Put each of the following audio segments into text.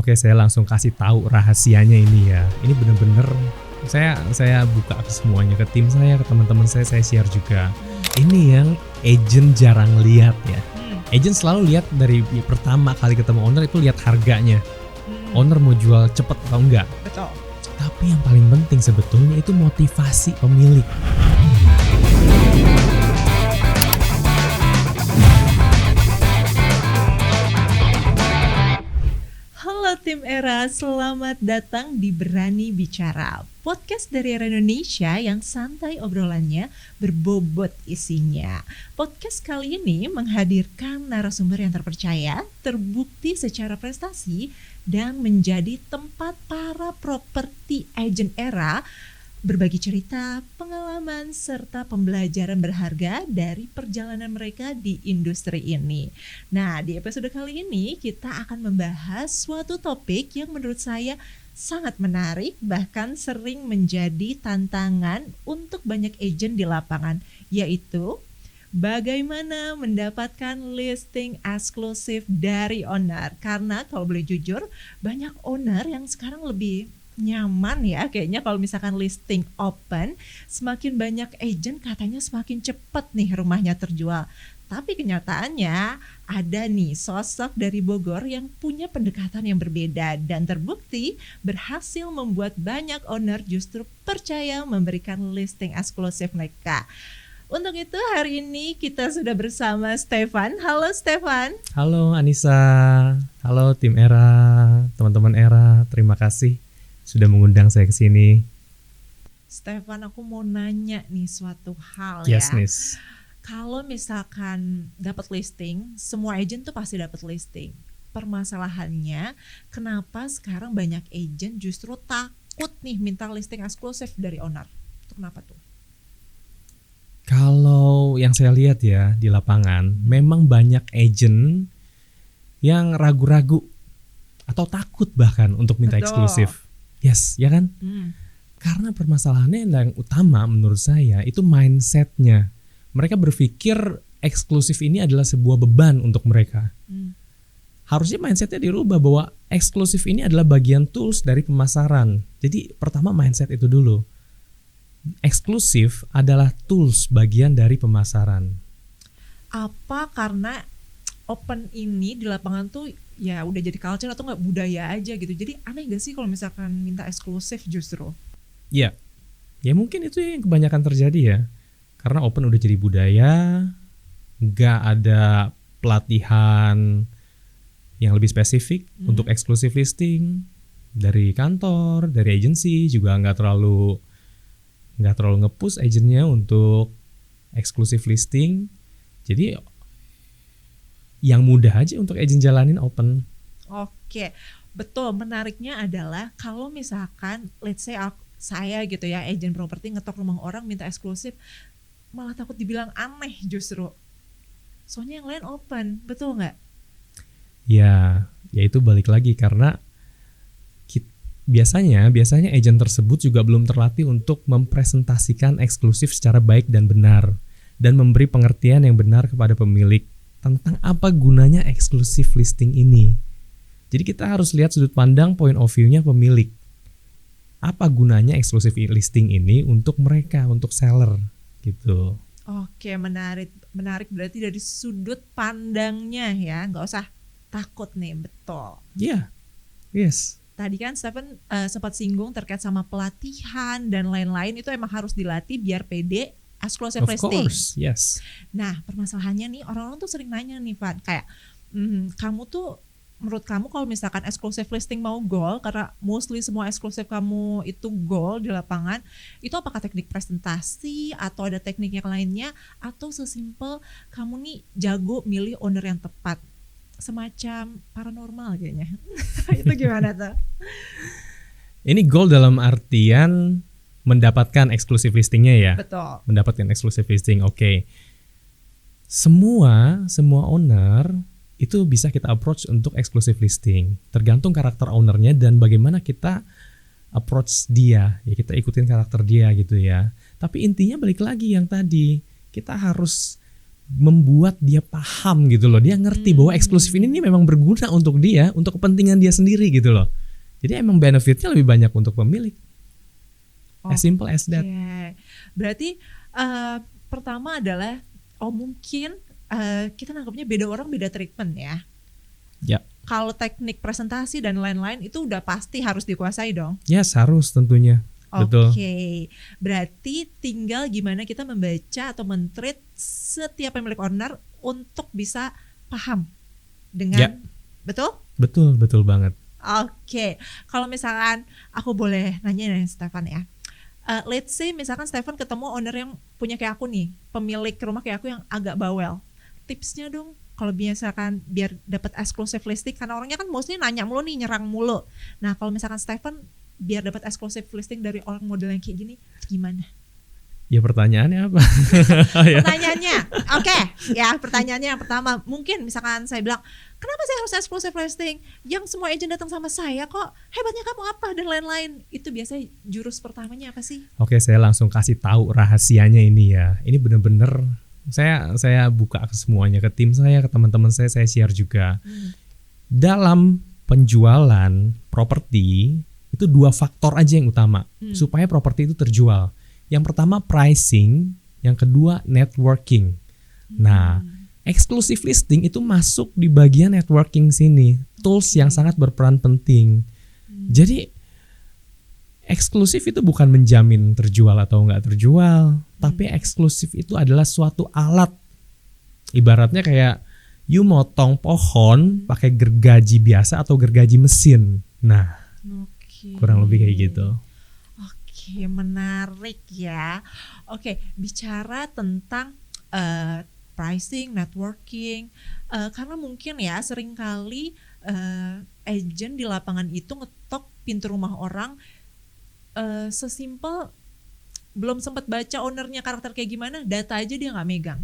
Oke, saya langsung kasih tahu rahasianya ini ya. Ini bener-bener saya buka semuanya ke tim saya, ke teman-teman saya share juga. Ini yang agent jarang lihat ya. Agent selalu lihat dari pertama kali ketemu owner itu lihat harganya. Owner mau jual cepet atau enggak. Betul. Tapi yang paling penting sebetulnya itu motivasi pemilik. Halo tim Era, selamat datang di Berani Bicara, podcast dari Era Indonesia yang santai obrolannya, berbobot isinya. Podcast kali ini menghadirkan narasumber yang terpercaya, terbukti secara prestasi, dan menjadi tempat para properti agent Era berbagi cerita, pengalaman, serta pembelajaran berharga dari perjalanan mereka di industri ini. Nah, di episode kali ini kita akan membahas suatu topik yang menurut saya sangat menarik, bahkan sering menjadi tantangan untuk banyak agent di lapangan, yaitu bagaimana mendapatkan listing eksklusif dari owner. Karena kalau boleh jujur, banyak owner yang sekarang lebih nyaman ya kayaknya kalau misalkan listing open, semakin banyak agent katanya semakin cepat nih rumahnya terjual. Tapi kenyataannya ada nih sosok dari Bogor yang punya pendekatan yang berbeda dan terbukti berhasil membuat banyak owner justru percaya memberikan listing eksklusif mereka. Untuk itu hari ini kita sudah bersama Stefan. Halo Stefan. Halo Anissa. Halo tim Era, teman-teman Era. Terima kasih sudah mengundang saya ke sini. Stefan, aku mau nanya nih suatu hal Yes, ya. Miss. Kalau misalkan dapat listing, semua agent tuh pasti dapat listing. Permasalahannya, kenapa sekarang banyak agent justru takut nih minta listing eksklusif dari owner? Itu kenapa tuh? Kalau yang saya lihat ya di lapangan, memang banyak agent yang ragu-ragu atau takut bahkan untuk minta Betul. eksklusif. Yes, ya kan? Karena permasalahannya yang utama menurut saya itu mindsetnya. Mereka berpikir eksklusif ini adalah sebuah beban untuk mereka. Harusnya mindsetnya dirubah bahwa eksklusif ini adalah bagian tools dari pemasaran. Jadi pertama mindset itu dulu. Eksklusif adalah tools bagian dari pemasaran. Apa karena open ini di lapangan tuh ya udah jadi culture atau nggak budaya aja gitu. Jadi aneh gak sih kalau misalkan minta eksklusif justru? Ya mungkin itu yang kebanyakan terjadi ya. Karena open udah jadi budaya, nggak ada pelatihan yang lebih spesifik untuk eksklusif listing dari kantor, dari agensi juga nggak terlalu nge-push agentnya untuk eksklusif listing. Jadi yang mudah aja untuk agent jalanin open. Oke, betul. Menariknya adalah kalau misalkan let's say saya gitu ya, agent properti ngetok rumah orang minta eksklusif, malah takut dibilang aneh justru. Soalnya yang lain open, betul nggak? Ya itu balik lagi karena biasanya agent tersebut juga belum terlatih untuk mempresentasikan eksklusif secara baik dan benar dan memberi pengertian yang benar kepada pemilik tentang apa gunanya eksklusif listing ini. Jadi kita harus lihat sudut pandang point of view-nya pemilik. Apa gunanya eksklusif listing ini untuk mereka, untuk seller gitu. Oke, menarik berarti dari sudut pandangnya ya, nggak usah takut nih, betul. Iya, yes. Tadi kan Stephen sempat singgung terkait sama pelatihan dan lain-lain, itu emang harus dilatih biar pede eksklusif listing. Of course, yes. Nah, permasalahannya nih orang-orang tuh sering nanya nih, Van, kayak kamu tuh menurut kamu kalau misalkan eksklusif listing mau goal, karena mostly semua eksklusif kamu itu goal di lapangan, itu apakah teknik presentasi atau ada teknik yang lainnya, atau sesimpel kamu nih jago milih owner yang tepat, semacam paranormal kayaknya. Itu gimana tuh? Ini goal dalam artian mendapatkan eksklusif listingnya ya. Betul. Mendapatkan eksklusif listing, oke. Semua owner itu bisa kita approach untuk eksklusif listing. Tergantung karakter ownernya dan bagaimana kita approach dia. Ya kita ikutin karakter dia gitu ya. Tapi intinya balik lagi yang tadi, kita harus membuat dia paham gitu loh. Dia ngerti bahwa eksklusif ini memang berguna untuk dia, untuk kepentingan dia sendiri gitu loh. Jadi emang benefitnya lebih banyak untuk pemilik. As simple as that. Berarti pertama adalah mungkin kita nangkepnya beda orang beda treatment ya. Ya. Kalau teknik presentasi dan lain-lain itu udah pasti harus dikuasai dong. Yes, harus tentunya. Betul. Oke. Berarti tinggal gimana kita membaca atau men-treat setiap pemilik owner untuk bisa paham dengan betul? Betul banget. Oke. Kalau misalkan aku boleh nanya nih Stefan ya. Let's say misalkan Stefan ketemu owner yang punya kayak aku nih, pemilik rumah kayak aku yang agak bawel. Tipsnya dong kalau biasakan biar dapat eksklusif listing, karena orangnya kan mostly nanya mulu nih, nyerang mulu. Nah kalau misalkan Stefan biar dapat eksklusif listing dari orang model yang kayak gini, gimana? Ya pertanyaannya apa? Pertanyaannya, oke. Ya pertanyaannya yang pertama, mungkin misalkan saya bilang, kenapa saya harus eksklusif listing? Yang semua agent datang sama saya kok, hebatnya kamu apa dan lain-lain. Itu biasanya jurus pertamanya apa sih? Oke, saya langsung kasih tahu rahasianya ini ya. Ini bener-bener saya buka ke semuanya, ke tim saya, ke teman-teman saya share juga. Dalam penjualan properti itu 2 faktor aja yang utama supaya properti itu terjual. Yang pertama pricing, yang kedua networking. Nah, exclusive listing itu masuk di bagian networking sini, tools yang sangat berperan penting. Jadi eksklusif itu bukan menjamin terjual atau nggak terjual, tapi eksklusif itu adalah suatu alat. Ibaratnya kayak you motong pohon pakai gergaji biasa atau gergaji mesin. Nah, kurang lebih kayak gitu. Oke, menarik ya. Oke, bicara tentang pricing, networking, karena mungkin ya seringkali agent di lapangan itu ngetok pintu rumah orang sesimpel belum sempat baca ownernya karakter kayak gimana, data aja dia nggak megang,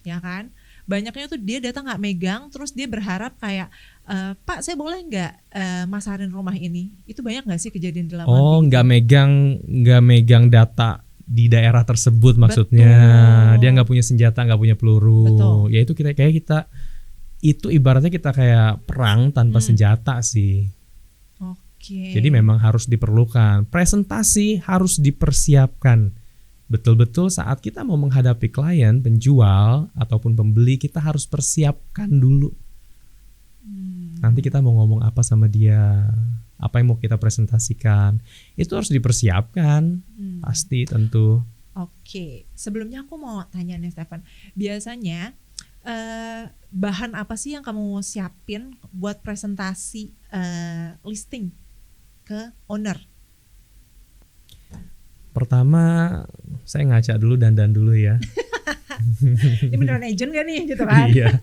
ya kan? Banyaknya tuh dia data nggak megang, terus dia berharap kayak Pak saya boleh nggak masarin rumah ini? Itu banyak nggak sih kejadian di lapangan? Oh, nggak megang data di daerah tersebut maksudnya. Betul. Dia nggak punya senjata, nggak punya peluru. Betul. Ya itu kita itu ibaratnya kita kayak perang tanpa senjata sih. Jadi memang harus diperlukan. Presentasi harus dipersiapkan. Betul-betul saat kita mau menghadapi klien, penjual ataupun pembeli, kita harus persiapkan dulu. Nanti kita mau ngomong apa sama dia, apa yang mau kita presentasikan, itu harus dipersiapkan. Pasti tentu. Oke, sebelumnya aku mau tanya nih Stefan, biasanya bahan apa sih yang kamu siapin buat presentasi listing ke owner? Pertama saya ngaca dulu, dandan dulu ya. Ini beneran agent gak nih gitu kan? Iya.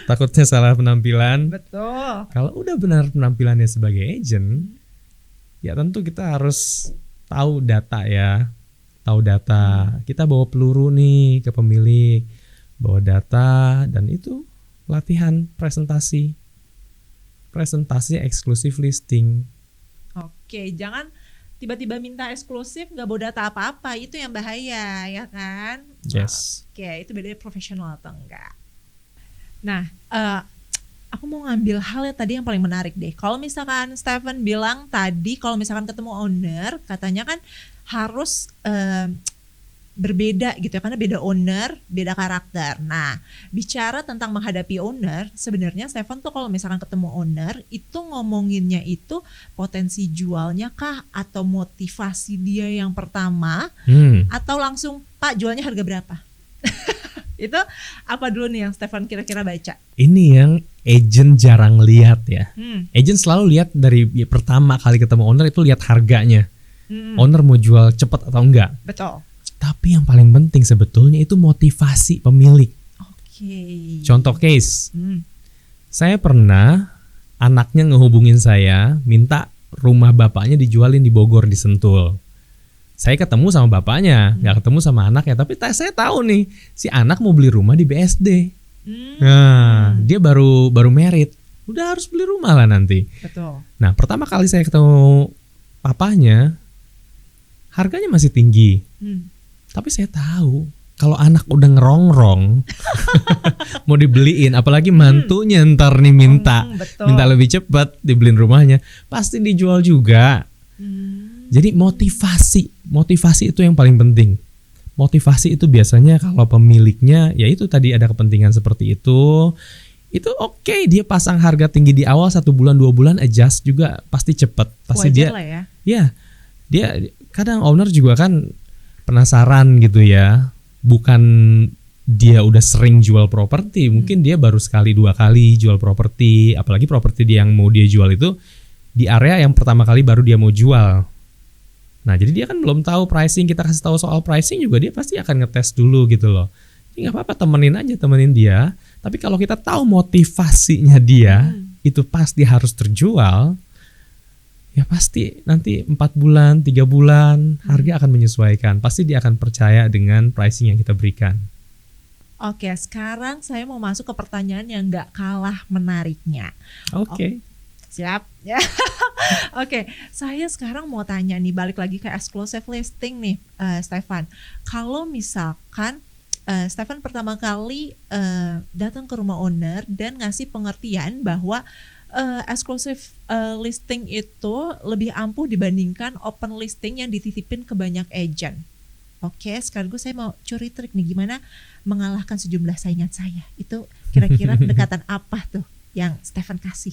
Takutnya salah penampilan. Betul. Kalau udah benar penampilannya sebagai agent, ya tentu kita harus tahu data ya. Tahu data. Kita bawa peluru nih ke pemilik, bawa data, dan itu latihan presentasi eksklusif listing. Oke, jangan tiba-tiba minta eksklusif nggak bawa data apa-apa, itu yang bahaya ya kan? Yes. Oke, itu bedanya profesional atau enggak. Nah, aku mau ngambil hal yang tadi yang paling menarik deh. Kalau misalkan Stefan bilang tadi, kalau misalkan ketemu owner, katanya kan harus berbeda gitu ya, karena beda owner, beda karakter. Nah, bicara tentang menghadapi owner, sebenarnya Stefan tuh kalau misalkan ketemu owner, itu ngomonginnya itu potensi jualnya kah, atau motivasi dia yang pertama, atau langsung Pak jualnya harga berapa? Itu apa dulu nih yang Stefan kira-kira baca? Ini yang agent jarang lihat ya. Agent selalu lihat dari pertama kali ketemu owner itu lihat harganya. Owner mau jual cepat atau enggak. Betul. Tapi yang paling penting sebetulnya itu motivasi pemilik. Oke. Contoh case. Saya pernah anaknya ngehubungin saya minta rumah bapaknya dijualin di Bogor, di Sentul. Saya ketemu sama bapaknya, nggak ketemu sama anaknya. Tapi saya tahu nih si anak mau beli rumah di BSD. Nah, dia baru merit, udah harus beli rumah lah nanti. Betul. Nah, pertama kali saya ketemu papanya, harganya masih tinggi. Tapi saya tahu kalau anak udah ngerongrong mau dibeliin, apalagi mantunya ntar nih minta betul. minta lebih cepat dibeliin rumahnya, pasti dijual juga. Jadi motivasi itu yang paling penting. Motivasi itu biasanya kalau pemiliknya ya itu tadi ada kepentingan seperti itu oke, dia pasang harga tinggi di awal 1 bulan 2 bulan adjust juga pasti cepet, pasti Wajar dia lah ya. ya dia kadang owner juga kan penasaran gitu ya, bukan dia udah sering jual properti, mungkin dia baru sekali 2 kali jual properti, apalagi properti dia yang mau dia jual itu di area yang pertama kali baru dia mau jual. Nah jadi dia kan belum tahu pricing, kita kasih tahu soal pricing juga dia pasti akan ngetes dulu gitu loh. Ini nggak apa-apa, temenin dia. Tapi kalau kita tahu motivasinya dia itu pasti harus terjual, ya pasti nanti 4 bulan, 3 bulan harga akan menyesuaikan. Pasti dia akan percaya dengan pricing yang kita berikan. Oke, sekarang saya mau masuk ke pertanyaan yang nggak kalah menariknya. Oke. Siap ya. Oke, saya sekarang mau tanya nih, balik lagi ke exclusive listing nih, Stefan. Kalau misalkan Stefan pertama kali datang ke rumah owner dan ngasih pengertian bahwa exclusive listing itu lebih ampuh dibandingkan open listing yang dititipin ke banyak agent. Oke, sekaligus saya mau curi trik nih gimana mengalahkan sejumlah saingan saya. Itu kira-kira pendekatan apa tuh yang Stefan kasih?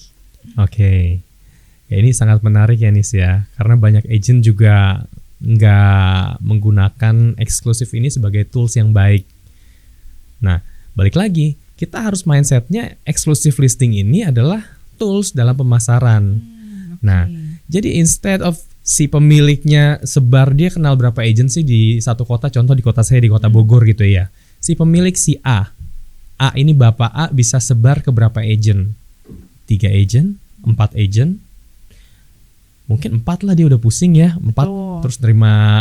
Oke. Ya ini sangat menarik ya Nis ya, karena banyak agent juga nggak menggunakan eksklusif ini sebagai tools yang baik. Nah, balik lagi, kita harus mindsetnya eksklusif listing ini adalah tools dalam pemasaran. Okay. Nah, jadi instead of si pemiliknya sebar, dia kenal berapa agensi di satu kota, contoh di kota saya di kota Bogor gitu ya. Si pemilik si A ini Bapak A bisa sebar ke berapa agent? 3 agent, 4 agent, mungkin 4 lah dia udah pusing ya, 4. Betul. Terus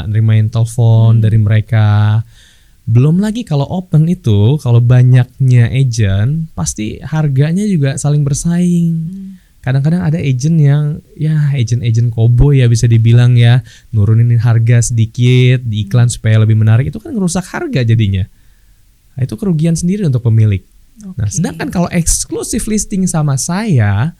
nerimain telepon dari mereka. Belum lagi kalau open itu, kalau banyaknya agent, pasti harganya juga saling bersaing. Kadang-kadang ada agent yang ya agent cowboy ya bisa dibilang ya, nurunin harga sedikit di iklan supaya lebih menarik, itu kan ngerusak harga jadinya. Nah, itu kerugian sendiri untuk pemilik. Nah, sedangkan kalau eksklusif listing sama saya,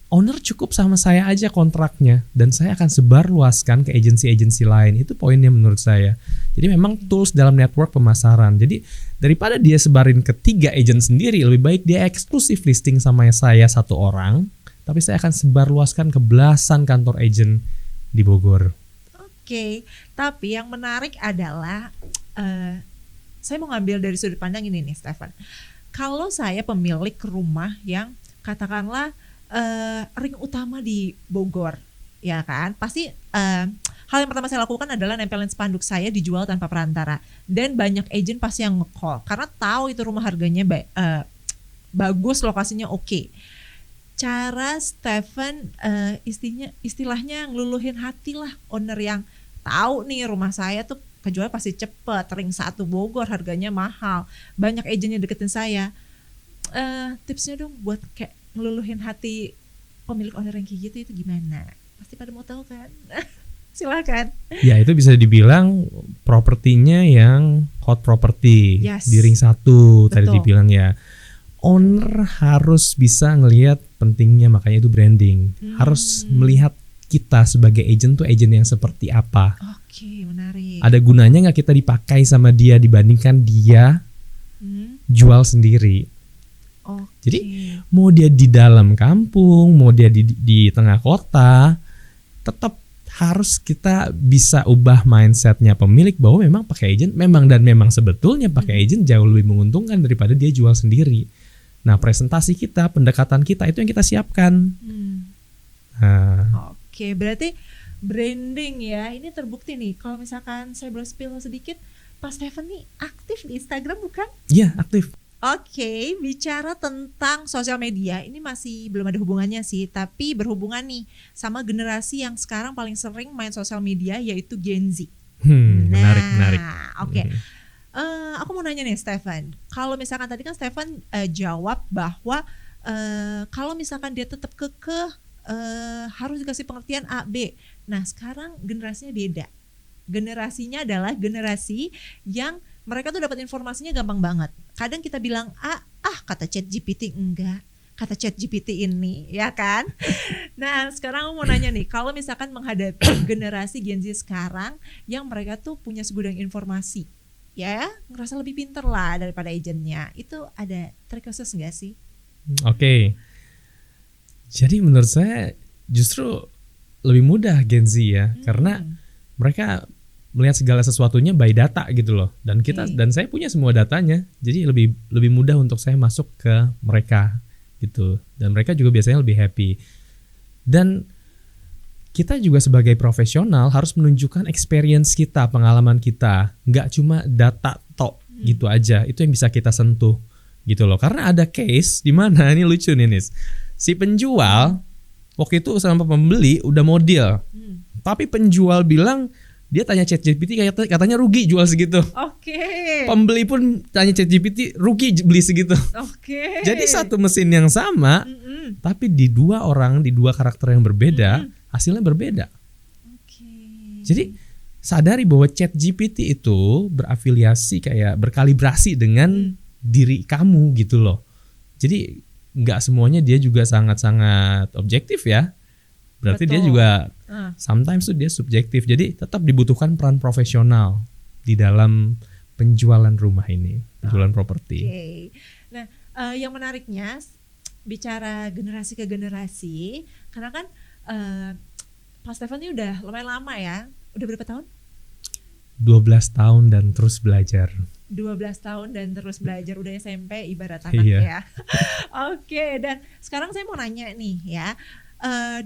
owner cukup sama saya aja kontraknya dan saya akan sebar luaskan ke agensi-agensi lain. Itu poinnya menurut saya. Jadi memang tools dalam network pemasaran. Jadi daripada dia sebarin ke 3 agent sendiri, lebih baik dia eksklusif listing sama saya 1 orang, tapi saya akan sebar luaskan ke belasan kantor agent di Bogor. Oke, tapi yang menarik adalah saya mau ngambil dari sudut pandang ini nih, Stefan. Kalau saya pemilik rumah yang katakanlah ring utama di Bogor, ya kan, pasti hal yang pertama saya lakukan adalah nempelin spanduk saya dijual tanpa perantara, dan banyak agent pasti yang nge-call karena tahu itu rumah harganya bagus, lokasinya oke. Cara Stefan istilahnya ngeluluhin hati lah owner yang tahu nih rumah saya tuh kejual pasti cepet, ring 1 Bogor harganya mahal, banyak agentnya deketin saya. Tipsnya dong buat kayak ngeluluhin hati pemilik owner yang kayak gitu itu gimana? Pasti pada mau tahu kan? Silakan. Ya itu bisa dibilang propertinya yang hot property, Yes. di ring 1 tadi dibilang ya. Owner harus bisa ngelihat pentingnya, makanya itu branding. Harus melihat kita sebagai agent tuh agent yang seperti apa. Oke, menarik. Ada gunanya nggak kita dipakai sama dia dibandingkan dia jual sendiri. Jadi mau dia di dalam kampung, mau dia di tengah kota, tetap harus kita bisa ubah mindsetnya pemilik bahwa memang pakai agent, memang sebetulnya pakai agent jauh lebih menguntungkan daripada dia jual sendiri. Nah, presentasi kita, pendekatan kita itu yang kita siapkan. Oke, berarti branding ya, ini terbukti nih. Kalau misalkan saya boleh spill sedikit, Pak Stefan nih aktif di Instagram bukan? Iya, aktif. Oke, bicara tentang sosial media, ini masih belum ada hubungannya sih, tapi berhubungan nih sama generasi yang sekarang paling sering main sosial media, yaitu Gen Z. Menarik. Oke. Aku mau nanya nih Stefan, kalau misalkan tadi kan Stefan jawab bahwa kalau misalkan dia tetap kekeh harus dikasih pengertian A, B. Nah sekarang generasinya beda. Generasinya adalah generasi yang mereka tuh dapat informasinya gampang banget. Kadang kita bilang kata ChatGPT, enggak, kata ChatGPT ini, ya kan? Nah, sekarang aku mau nanya nih, kalau misalkan menghadapi generasi Gen Z sekarang yang mereka tuh punya segudang informasi, ya ngerasa lebih pinter lah daripada agentnya, itu ada trik khusus nggak sih? Oke. Jadi menurut saya justru lebih mudah Gen Z ya, karena mereka melihat segala sesuatunya by data gitu loh, dan dan saya punya semua datanya, jadi lebih mudah untuk saya masuk ke mereka gitu, dan mereka juga biasanya lebih happy. Dan kita juga sebagai profesional harus menunjukkan experience kita, pengalaman kita, nggak cuma data tok gitu aja, itu yang bisa kita sentuh gitu loh. Karena ada case di mana ini lucu nih Nis, si penjual waktu itu sama pembeli udah mau deal, tapi penjual bilang dia tanya ChatGPT katanya rugi jual segitu. Pembeli pun tanya ChatGPT rugi beli segitu. Jadi satu mesin yang sama, tapi di dua karakter yang berbeda, hasilnya berbeda. Jadi sadari bahwa ChatGPT itu berafiliasi, kayak berkalibrasi dengan diri kamu gitu loh. Jadi nggak semuanya dia juga sangat-sangat objektif ya. Berarti dia juga sometimes tuh dia subjektif. Jadi tetap dibutuhkan peran profesional di dalam penjualan rumah ini, penjualan properti. Nah, yang menariknya bicara generasi ke generasi, karena kan Pak Stefan ini udah lumayan lama ya. Udah berapa tahun? 12 tahun dan terus belajar. 12 tahun dan terus belajar, udah SMP ibarat anak ya. Dan sekarang saya mau nanya nih ya.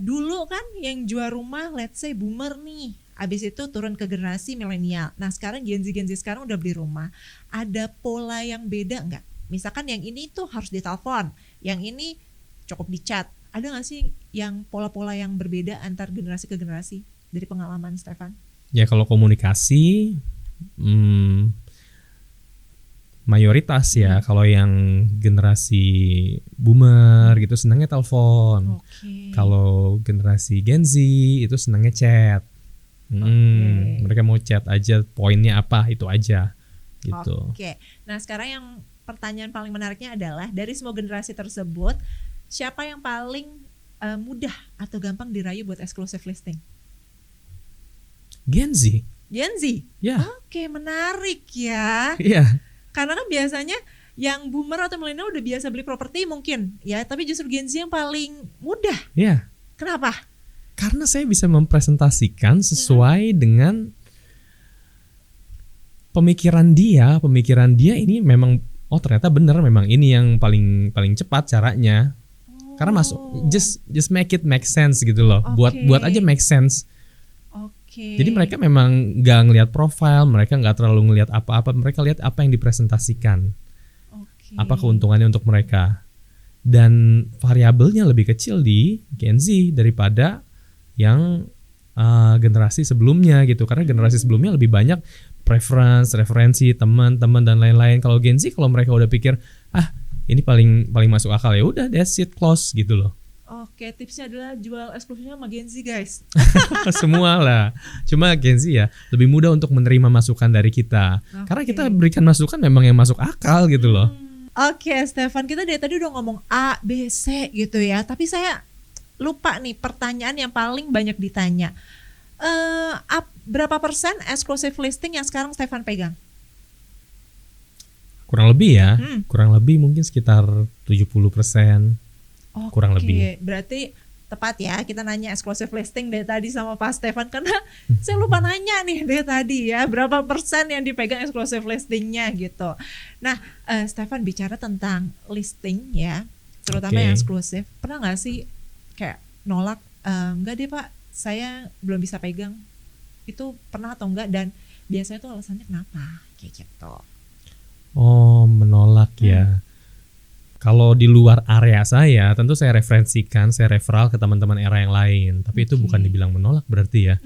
Dulu kan yang jual rumah let's say boomer nih, abis itu turun ke generasi milenial. Nah sekarang Gen Z sekarang udah beli rumah, ada pola yang beda nggak? Misalkan yang ini tuh harus ditelepon, yang ini cukup di chat. Ada nggak sih yang pola-pola yang berbeda antar generasi ke generasi dari pengalaman Stefan? Ya kalau komunikasi mayoritas ya, kalau yang generasi boomer gitu senangnya telepon. Kalau generasi Gen Z itu senangnya chat. Mereka mau chat aja, poinnya apa itu aja gitu. Nah sekarang yang pertanyaan paling menariknya adalah dari semua generasi tersebut, siapa yang paling mudah atau gampang dirayu buat exclusive listing? Gen Z. Ya. Menarik ya. Iya. Karena kan biasanya yang boomer atau milenial udah biasa beli properti mungkin ya, tapi justru Gen Z yang paling mudah. Iya. Kenapa? Karena saya bisa mempresentasikan sesuai dengan pemikiran dia ini memang ternyata benar, memang ini yang paling cepat caranya. Karena just make it make sense gitu loh. Buat aja make sense. Jadi mereka memang nggak ngelihat profile, mereka nggak terlalu ngelihat apa-apa, mereka lihat apa yang dipresentasikan, apa keuntungannya untuk mereka, dan variabelnya lebih kecil di Gen Z daripada yang generasi sebelumnya gitu, karena generasi sebelumnya lebih banyak referensi teman-teman dan lain-lain. Kalau Gen Z, kalau mereka udah pikir ini paling masuk akal, ya udah that's it, close gitu loh. Tipsnya adalah jual eksklusifnya sama Gen Z guys. Semua lah. Cuma Gen Z ya lebih mudah untuk menerima masukan dari kita. Karena kita berikan masukan memang yang masuk akal gitu loh. Stefan, kita dari tadi udah ngomong A, B, C gitu ya. Tapi saya lupa nih pertanyaan yang paling banyak ditanya. Berapa persen exclusive listing yang sekarang Stefan pegang? Kurang lebih ya. Kurang lebih mungkin sekitar 70%. Kurang lebih. Berarti tepat ya kita nanya exclusive listing dari tadi sama Pak Stefan, karena saya lupa nanya nih dari tadi ya berapa persen yang dipegang exclusive listingnya gitu. Nah Stefan, bicara tentang listing ya, terutama yang eksklusif, pernah nggak sih kayak nolak, enggak deh Pak, saya belum bisa pegang? Itu pernah atau enggak, dan biasanya tuh alasannya kenapa kayak gitu? Menolak ya. Kalau di luar area saya, tentu saya referensikan, saya referral ke teman-teman era yang lain. Tapi itu bukan dibilang menolak berarti ya.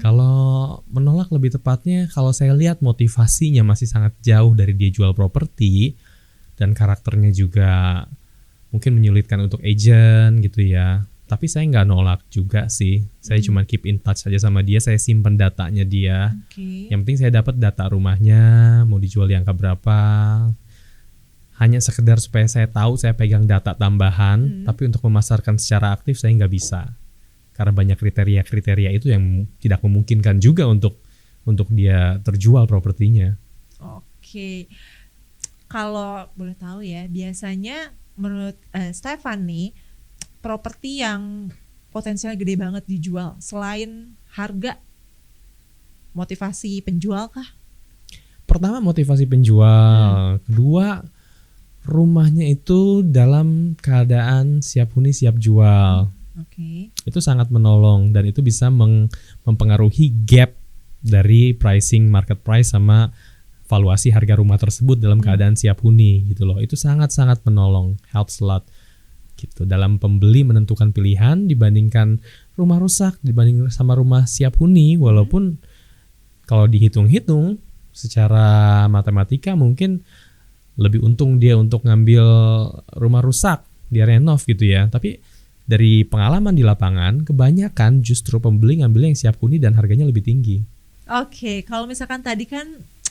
Kalau menolak lebih tepatnya, kalau saya lihat motivasinya masih sangat jauh dari dia jual properti, dan karakternya juga mungkin menyulitkan untuk agent gitu ya. Tapi saya nggak nolak juga sih. Saya cuma keep in touch saja sama dia. Saya simpan datanya dia. Yang penting saya dapat data rumahnya, mau dijual di angka berapa. Hanya sekedar supaya saya tahu, saya pegang data tambahan. Tapi untuk memasarkan secara aktif saya nggak bisa. Karena banyak kriteria-kriteria itu yang tidak memungkinkan juga untuk dia terjual propertinya. Oke. Kalau boleh tahu ya, biasanya menurut Stefan nih, properti yang potensialnya gede banget dijual selain harga, motivasi penjual kah? Pertama motivasi penjual, kedua rumahnya itu dalam keadaan siap huni siap jual. Itu sangat menolong dan itu bisa mempengaruhi gap dari pricing market price sama valuasi harga rumah tersebut dalam keadaan siap huni gitu loh. Itu sangat-sangat menolong, helps a lot gitu dalam pembeli menentukan pilihan dibandingkan rumah rusak dibanding sama rumah siap huni. Walaupun kalau dihitung-hitung secara matematika mungkin lebih untung dia untuk ngambil rumah rusak, dia renov gitu ya. Tapi dari pengalaman di lapangan kebanyakan justru pembeli ngambilnya yang siap huni dan harganya lebih tinggi. Oke, kalau misalkan tadi kan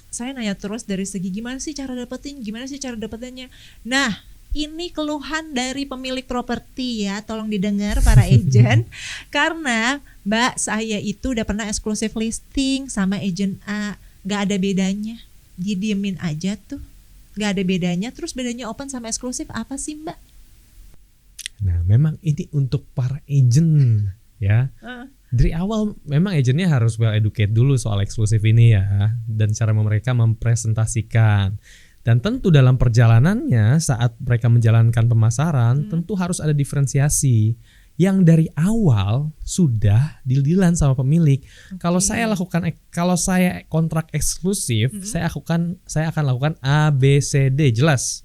saya nanya terus dari segi gimana sih cara dapetinnya. Nah, ini keluhan dari pemilik properti ya, tolong didengar para agent. Karena Mbak saya itu udah pernah eksklusif listing sama agent A, gak ada bedanya, didiemin aja tuh, gak ada bedanya. Terus bedanya open sama eksklusif apa sih Mbak? Nah memang ini untuk para agent ya. Dari awal memang agentnya harus well educate dulu soal eksklusif ini ya, dan cara mereka mempresentasikan. Dan tentu dalam perjalanannya saat mereka menjalankan pemasaran tentu harus ada diferensiasi yang dari awal sudah deal-dealan sama pemilik. Kalau saya kontrak eksklusif, saya akan lakukan A, B, C, D, jelas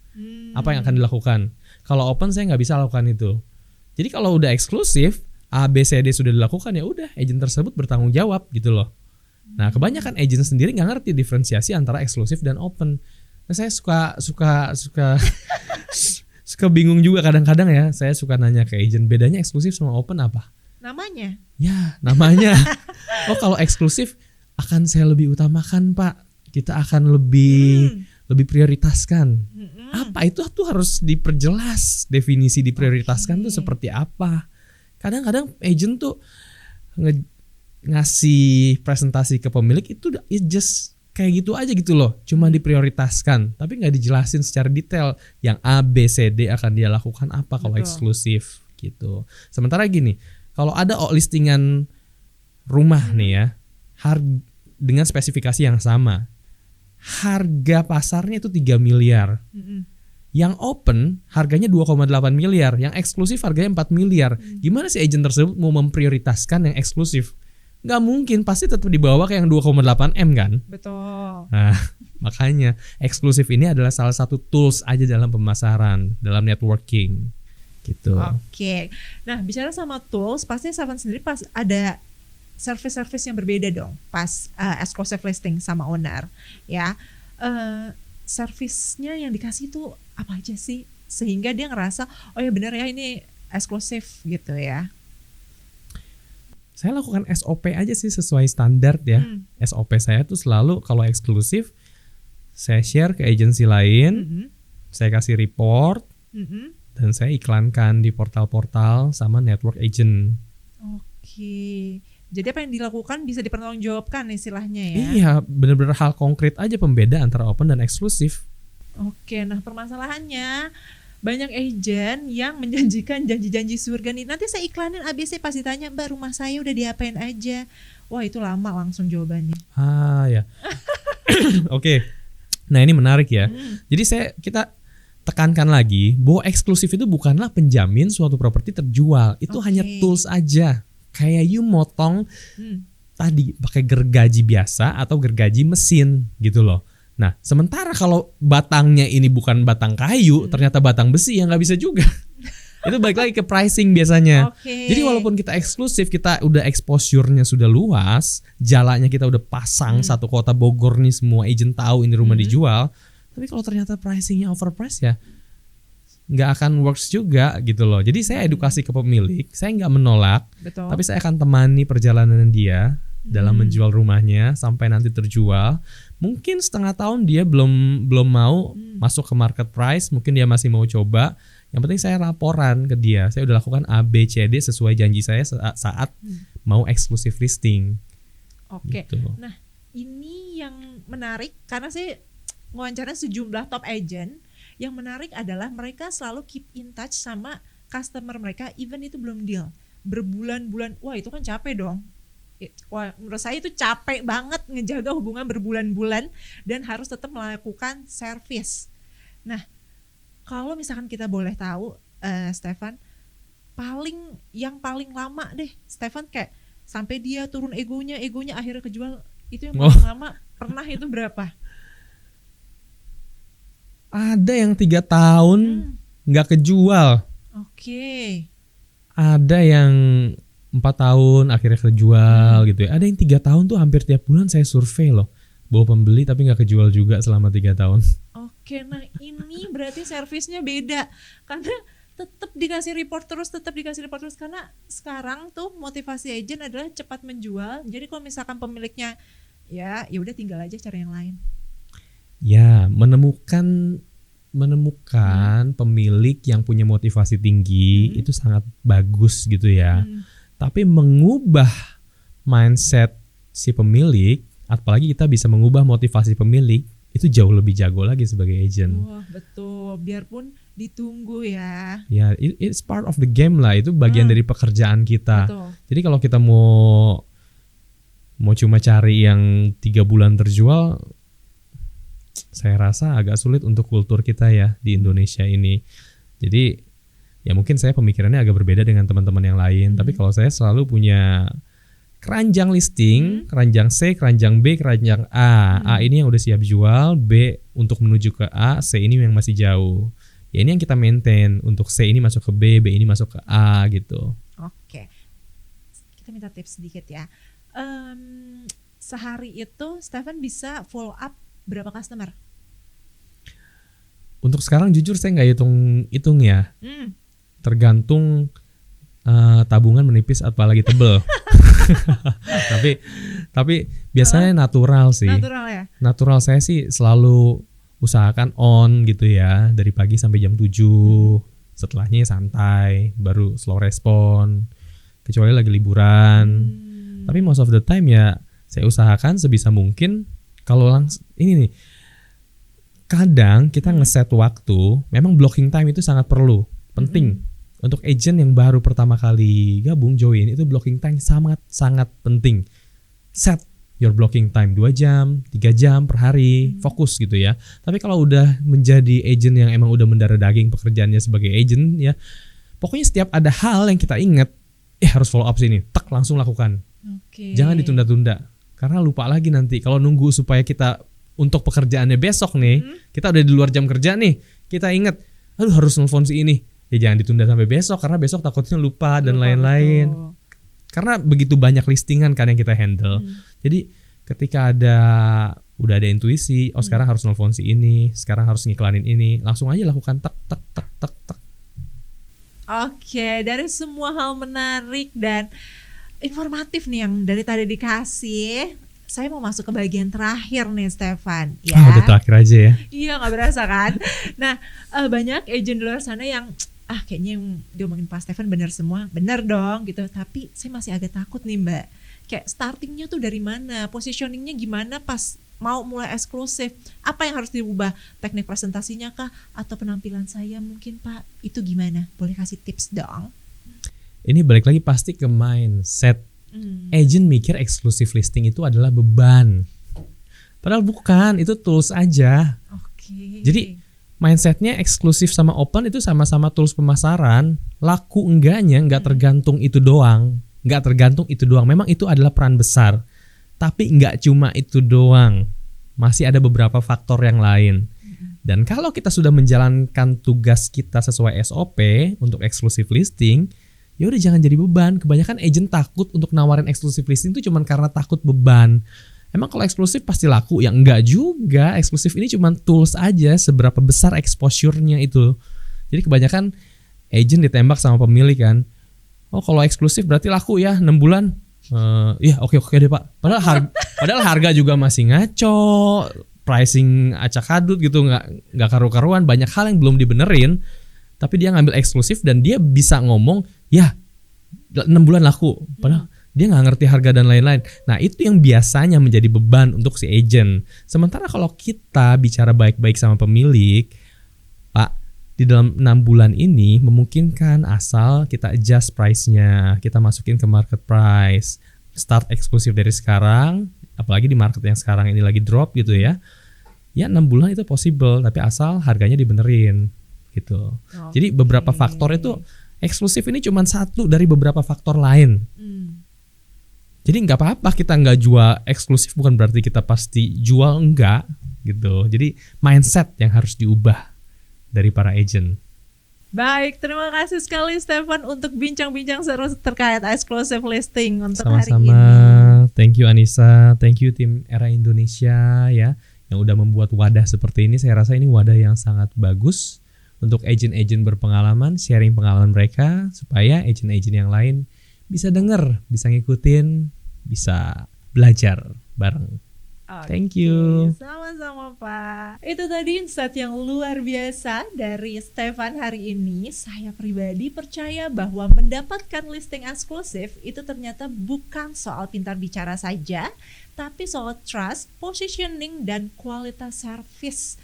apa yang akan dilakukan. Kalau open saya nggak bisa lakukan itu. Jadi kalau udah eksklusif A, B, C, D sudah dilakukan, ya udah agent tersebut bertanggung jawab gitu loh. Nah kebanyakan agent sendiri nggak ngerti diferensiasi antara eksklusif dan open. Nah, saya suka bingung juga kadang-kadang ya. Saya suka nanya ke agent, bedanya eksklusif sama open apa? Namanya? Ya namanya. Oh kalau eksklusif akan saya lebih utamakan Pak. Kita akan lebih prioritaskan. Apa itu tuh harus diperjelas. Definisi diprioritaskan tuh seperti apa? Kadang-kadang agent tuh ngasih presentasi ke pemilik itu just kayak gitu aja gitu loh, cuma diprioritaskan, tapi nggak dijelasin secara detail yang A, B, C, D akan dia lakukan apa kalau eksklusif gitu. Sementara gini, kalau ada listingan rumah nih ya, dengan spesifikasi yang sama, harga pasarnya itu 3 miliar. Yang open harganya 2,8 miliar, yang eksklusif harganya 4 miliar. Gimana sih agent tersebut mau memprioritaskan yang eksklusif? Nggak mungkin, pasti tetap dibawa ke yang 2,8 M kan? Betul. Nah, makanya eksklusif ini adalah salah satu tools aja dalam pemasaran, dalam networking gitu. Oke. Nah, bicara sama tools, pasti Stefan sendiri pas ada service-service yang berbeda dong pas exclusive listing sama owner ya. Service-nya yang dikasih tuh apa aja sih sehingga dia ngerasa oh ya benar ya ini eksklusif gitu ya. Saya lakukan SOP aja sih sesuai standar ya. SOP saya tuh selalu kalau eksklusif saya share ke agensi lain, saya kasih report, dan saya iklankan di portal-portal sama network agent. Oke. Jadi apa yang dilakukan bisa dipertanggungjawabkan istilahnya ya? Iya, benar-benar hal konkret aja pembeda antara open dan eksklusif. Oke, nah permasalahannya banyak agent yang menjanjikan janji-janji surga nih. Nanti saya iklanin ABC, pas ditanya Mbak rumah saya udah diapain aja. Wah itu lama langsung jawabannya. Ya. Oke. Nah ini menarik ya. Jadi kita tekankan lagi bahwa eksklusif itu bukanlah penjamin suatu properti terjual. Itu hanya tools aja. Kayak you motong tadi pakai gergaji biasa atau gergaji mesin gitu loh. Nah sementara kalau batangnya ini bukan batang kayu, ternyata batang besi, ya nggak bisa juga. Itu balik lagi ke pricing biasanya. Jadi walaupun kita eksklusif, kita udah exposure-nya sudah luas, jalannya kita udah pasang satu kota Bogor nih, semua agent tahu ini rumah dijual. Tapi kalau ternyata pricingnya overpriced ya nggak akan works juga gitu loh. Jadi saya edukasi ke pemilik, saya nggak menolak, Betul. tapi saya akan temani perjalanan dia dalam menjual rumahnya sampai nanti terjual. Mungkin setengah tahun dia belum mau masuk ke market price, mungkin dia masih mau coba. Yang penting saya laporan ke dia, saya udah lakukan A, B, C, D sesuai janji saya saat mau exclusive listing. Oke. Gitu. Nah, ini yang menarik karena saya wawancara sejumlah top agent. Yang menarik adalah mereka selalu keep in touch sama customer mereka even itu belum deal. Berbulan-bulan, wah itu kan capek dong. Wah, menurut saya itu capek banget ngejaga hubungan berbulan-bulan dan harus tetap melakukan service. Nah, kalau misalkan kita boleh tahu, Stefan, yang paling lama deh, Stefan kayak sampai dia turun egonya akhirnya kejual, itu yang paling lama pernah itu berapa? Ada yang 3 tahun nggak kejual. Oke. Ada yang 4 tahun akhirnya kejual gitu ya. Ada yang 3 tahun tuh hampir tiap bulan saya survei loh, bawa pembeli tapi nggak kejual juga selama 3 tahun. Oke, nah ini berarti servisnya beda karena tetap dikasih report terus karena sekarang tuh motivasi agent adalah cepat menjual. Jadi kalau misalkan pemiliknya ya udah tinggal aja cari yang lain. Ya, menemukan pemilik yang punya motivasi tinggi itu sangat bagus gitu ya. Tapi mengubah mindset si pemilik, apalagi kita bisa mengubah motivasi pemilik, itu jauh lebih jago lagi sebagai agent. Wah, betul. Biarpun ditunggu ya. Ya, it's part of the game lah. Itu bagian dari pekerjaan kita. Betul. Jadi kalau kita mau cuma cari yang 3 bulan terjual, saya rasa agak sulit untuk kultur kita ya di Indonesia ini. Jadi ya mungkin saya pemikirannya agak berbeda dengan teman-teman yang lain. Tapi kalau saya selalu punya keranjang listing, keranjang C, keranjang B, keranjang A. A ini yang udah siap jual, B untuk menuju ke A, C ini yang masih jauh. Ya ini yang kita maintain, untuk C ini masuk ke B, B ini masuk ke A gitu. Oke. Kita minta tips sedikit ya. Sehari itu Stefan bisa follow up berapa customer? Untuk sekarang jujur saya nggak hitung ya. Tergantung tabungan menipis apalagi tebel. tapi biasanya natural sih. Natural ya. Natural saya sih selalu usahakan on gitu ya, dari pagi sampai jam 7. Setelahnya santai, baru slow respon. Kecuali lagi liburan. Tapi most of the time ya saya usahakan sebisa mungkin kalau langsung ini nih. Kadang kita ngeset waktu, memang blocking time itu sangat perlu, penting. Untuk agent yang baru pertama kali gabung join, itu blocking time sangat penting. Set your blocking time 2 jam, 3 jam per hari, fokus gitu ya. Tapi kalau udah menjadi agent yang emang udah mendarah daging pekerjaannya sebagai agent ya, pokoknya setiap ada hal yang kita ingat, harus follow up sini, tak langsung lakukan. Jangan ditunda-tunda, karena lupa lagi nanti. Kalau nunggu supaya kita untuk pekerjaannya besok nih, kita udah di luar jam kerja nih, kita ingat, aduh harus nelfon si ini. Ya jangan ditunda sampai besok, karena besok takutnya lupa dan lain-lain. Betul. Karena begitu banyak listingan kan yang kita handle. Jadi ketika udah ada intuisi, sekarang harus nelfon si ini, sekarang harus ngiklanin ini, langsung aja lakukan tak. Oke, dari semua hal menarik dan informatif nih yang dari tadi dikasih, saya mau masuk ke bagian terakhir nih, Stefan. Ya. Udah terakhir aja ya. Iya, nggak berasa kan? Nah, banyak agent di luar sana yang kayaknya yang diomongin Pak Stefan benar semua, benar dong gitu. Tapi saya masih agak takut nih Mbak. Kayak startingnya tuh dari mana, positioningnya gimana pas mau mulai eksklusif, apa yang harus diubah, teknik presentasinya kah, atau penampilan saya mungkin Pak, itu gimana? Boleh kasih tips dong? Ini balik lagi pasti ke mindset. Agent mikir eksklusif listing itu adalah beban, padahal bukan, itu tools aja. Jadi mindsetnya eksklusif sama open itu sama-sama tools pemasaran. Laku enggaknya nggak tergantung itu doang, memang itu adalah peran besar, tapi nggak cuma itu doang, masih ada beberapa faktor yang lain. Dan kalau kita sudah menjalankan tugas kita sesuai SOP untuk eksklusif listing, ya udah jangan jadi beban. Kebanyakan agent takut untuk nawarin eksklusif listing itu cuma karena takut beban. Emang kalau eksklusif pasti laku? Ya enggak juga. Eksklusif ini cuma tools aja, seberapa besar exposure-nya itu. Jadi kebanyakan agent ditembak sama pemilik kan. Oh kalau eksklusif berarti laku ya 6 bulan. Iya oke deh Pak. Padahal harga juga masih ngaco, pricing acak adut gitu, nggak karu-karuan, banyak hal yang belum dibenerin. Tapi dia ngambil eksklusif dan dia bisa ngomong ya 6 bulan laku. Padahal dia nggak ngerti harga dan lain-lain. Nah itu yang biasanya menjadi beban untuk si agent. Sementara kalau kita bicara baik-baik sama pemilik, Pak, di dalam 6 bulan ini memungkinkan asal kita adjust price-nya, kita masukin ke market price, start eksklusif dari sekarang, apalagi di market yang sekarang ini lagi drop gitu ya. Ya 6 bulan itu possible, tapi asal harganya dibenerin gitu. Jadi beberapa faktor itu, eksklusif ini cuma satu dari beberapa faktor lain. Jadi nggak apa-apa kita nggak jual eksklusif, bukan berarti kita pasti jual, enggak gitu. Jadi mindset yang harus diubah dari para agent. Baik, terima kasih sekali Stefan untuk bincang-bincang seru terkait exclusive listing untuk Sama-sama. hari ini. Thank you Anissa, thank you tim Era Indonesia ya yang udah membuat wadah seperti ini. Saya rasa ini wadah yang sangat bagus untuk agent-agent berpengalaman, sharing pengalaman mereka supaya agent-agent yang lain bisa denger, bisa ngikutin, bisa belajar bareng. Thank you. Sama-sama Pak. Itu tadi insight yang luar biasa dari Stefan hari ini. Saya pribadi percaya bahwa mendapatkan listing eksklusif itu ternyata bukan soal pintar bicara saja, tapi soal trust, positioning, dan kualitas service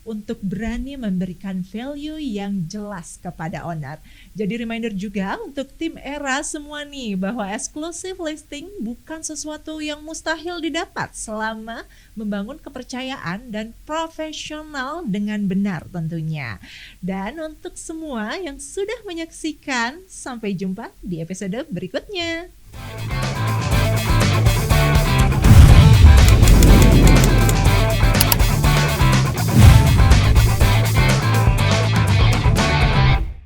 untuk berani memberikan value yang jelas kepada owner. Jadi reminder juga untuk tim Era semua nih bahwa exclusive listing bukan sesuatu yang mustahil didapat selama membangun kepercayaan dan profesional dengan benar tentunya. Dan untuk semua yang sudah menyaksikan, sampai jumpa di episode berikutnya.